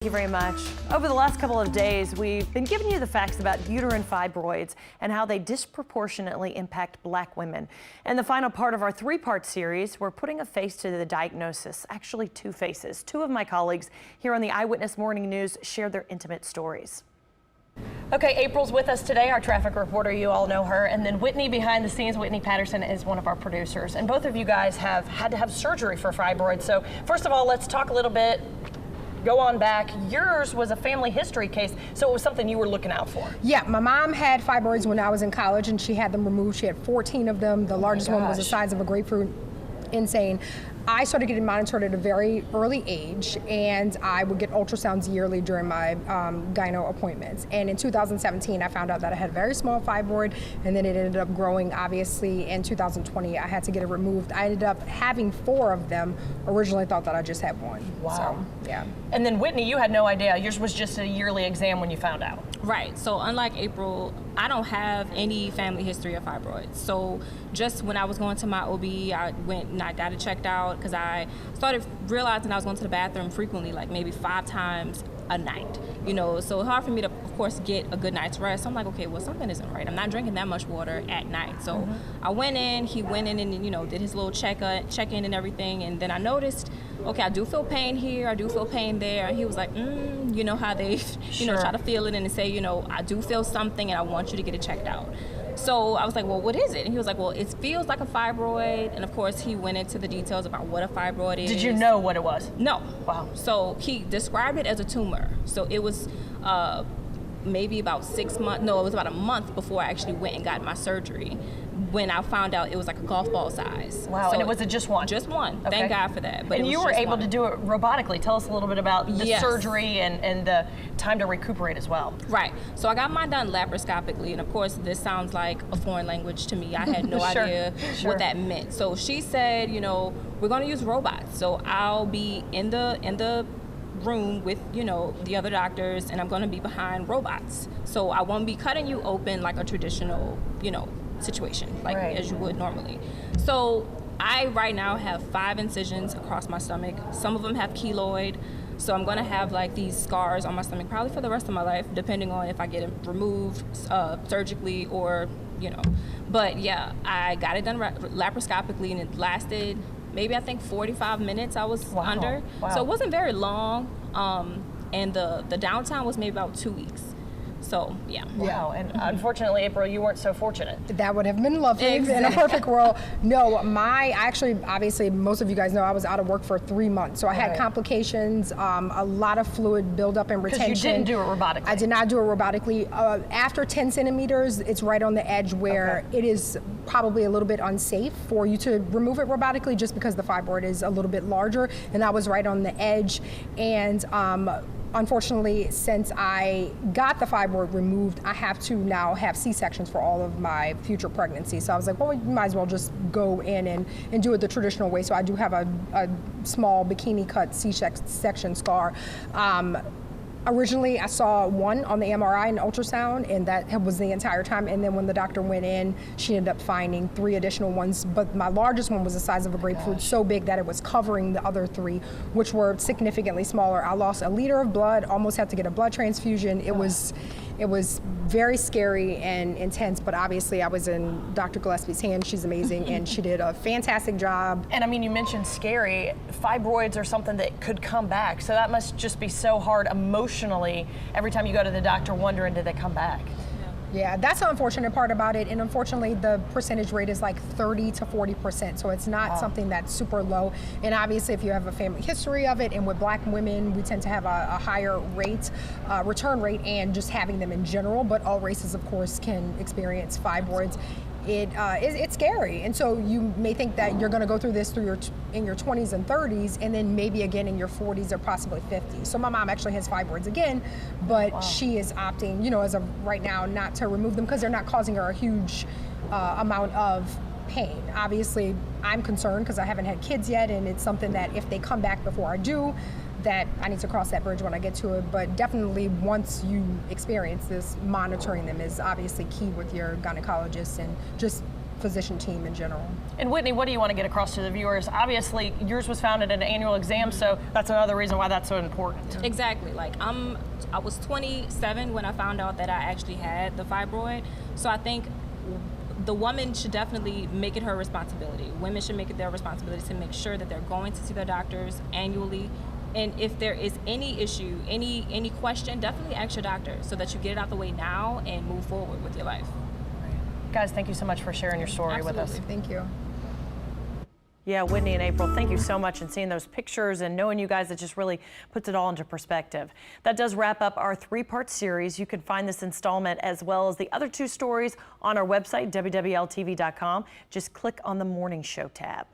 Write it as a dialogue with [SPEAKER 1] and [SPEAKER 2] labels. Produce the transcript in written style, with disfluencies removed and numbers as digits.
[SPEAKER 1] Thank you very much. Over the last couple of days, we've been giving you the facts about uterine fibroids and how they disproportionately impact Black women. In the final part of our three-part series, we're putting a face to the diagnosis, actually two faces. Two of my colleagues here on the Eyewitness Morning News shared their intimate stories. Okay, April's with us today, our traffic reporter, you all know her, and then Whitney behind the scenes. Whitney Patterson is one of our producers, and both of you guys have had to have surgery for fibroids. So first of all, let's talk a little bit. Go on back. Yours was a family history case, so it was something you were looking out for.
[SPEAKER 2] Yeah, my mom had fibroids when I was in college, and she had them removed. She had 14 of them. The largest one was the size of a grapefruit. Insane. I started getting monitored at a very early age, and I would get ultrasounds yearly during my gyno appointments. And in 2017, I found out that I had a very small fibroid, and then it ended up growing. Obviously, in 2020, I had to get it removed. I ended up having 4 of them. Originally thought that I just had 1.
[SPEAKER 1] Wow.
[SPEAKER 2] So, yeah.
[SPEAKER 1] And then Whitney, you had no idea. Yours was just a yearly exam when you found out.
[SPEAKER 3] Right. So unlike April, I don't have any family history of fibroids. So just when I was going to my OB, I went and I got it checked out because I started realizing I was going to the bathroom frequently, like maybe 5 times a night, you know, so hard for me to, of course, get a good night's rest. So I'm like, okay, well, something isn't right. I'm not drinking that much water at night. So I went in, he went in and, you know, did his little check-in and everything. And then I noticed, okay, I do feel pain here, I do feel pain there. And he was like, you know how they, you know, try to feel it and say, you know, I do feel something and I want you to get it checked out. So I was like, well, what is it? And he was like, well, it feels like a fibroid. And of course, he went into the details about what a fibroid is.
[SPEAKER 1] Did you know what it was?
[SPEAKER 3] No.
[SPEAKER 1] Wow.
[SPEAKER 3] So he described it as a tumor. So it was maybe about 6 months, no, it was about a month before I actually went and got my surgery when I found out it was like a golf ball size.
[SPEAKER 1] Wow,
[SPEAKER 3] so
[SPEAKER 1] and was it just one?
[SPEAKER 3] Just one.
[SPEAKER 1] Okay.
[SPEAKER 3] Thank God for that. But
[SPEAKER 1] and you were able to do it robotically. Tell us a little bit about the surgery and the time to recuperate as well.
[SPEAKER 3] Right. So I got mine done laparoscopically, and of course this sounds like a foreign language to me. I had no idea what that meant. So she said, you know, we're going to use robots. So I'll be in the room with, you know, the other doctors, and I'm going to be behind robots. So I won't be cutting you open like a traditional, you know, situation, like as you would normally. So I right now have 5 incisions across my stomach. Some of them have keloid. So I'm gonna have like these scars on my stomach probably for the rest of my life, depending on if I get it removed surgically or, you know. But yeah, I got it done laparoscopically, and it lasted maybe I think 45 minutes I was under. Wow. So it wasn't very long, and the downtime was maybe about 2 weeks. So, yeah.
[SPEAKER 1] Wow, and unfortunately, April, you weren't so fortunate.
[SPEAKER 2] That would have been lovely in a perfect world. No, obviously, most of you guys know I was out of work for 3 months. So I had complications, a lot of fluid buildup and retention.
[SPEAKER 1] Because you didn't do it robotically.
[SPEAKER 2] I did not do it robotically. After 10 centimeters, it's right on the edge where it is probably a little bit unsafe for you to remove it robotically just because the fibroid is a little bit larger. And I was right on the edge. And unfortunately, since I got the fibroid removed, I have to now have C-sections for all of my future pregnancies. So I was like, well, you might as well just go in and do it the traditional way. So I do have a small bikini cut C-section scar. Originally, I saw 1 on the MRI and ultrasound, and that was the entire time. And then when the doctor went in, she ended up finding 3 additional ones. But my largest one was the size of a grapefruit, so big that it was covering the other 3, which were significantly smaller. I lost 1 liter of blood, almost had to get a blood transfusion. It was very scary and intense, but obviously I was in Dr. Gillespie's hands. She's amazing, and she did a fantastic job.
[SPEAKER 1] And I mean, you mentioned scary. Fibroids are something that could come back, so that must just be so hard emotionally every time you go to the doctor wondering, did they come back?
[SPEAKER 2] Yeah, that's the unfortunate part about it, and unfortunately the percentage rate is like 30 to 40%, so it's not something that's super low. And obviously if you have a family history of it, and with Black women, we tend to have a higher rate, return rate, and just having them in general, but all races of course can experience fibroids. It's scary, and so you may think that you're going to go through this in your 20s and 30s, and then maybe again in your 40s or possibly 50s. So my mom actually has fibroids again, but she is opting, you know, as of right now, not to remove them because they're not causing her a huge amount of pain. Obviously, I'm concerned because I haven't had kids yet, and it's something that if they come back before I do, that I need to cross that bridge when I get to it. But definitely once you experience this, monitoring them is obviously key with your gynecologist and just physician team in general.
[SPEAKER 1] And Whitney, what do you want to get across to the viewers? Obviously, yours was found at an annual exam, so that's another reason why that's so important.
[SPEAKER 3] Exactly. Like I was 27 when I found out that I actually had the fibroid. So I think the woman should definitely make it her responsibility. Women should make it their responsibility to make sure that they're going to see their doctors annually. And if there is any issue, any question, definitely ask your doctor so that you get it out the way now and move forward with your life.
[SPEAKER 1] Guys, thank you so much for sharing your story with us.
[SPEAKER 2] Thank you.
[SPEAKER 1] Yeah, Whitney and April, thank you so much, and seeing those pictures and knowing you guys, it just really puts it all into perspective. That does wrap up our three-part series. You can find this installment as well as the other two stories on our website, WWL-TV.com. Just click on the Morning Show tab.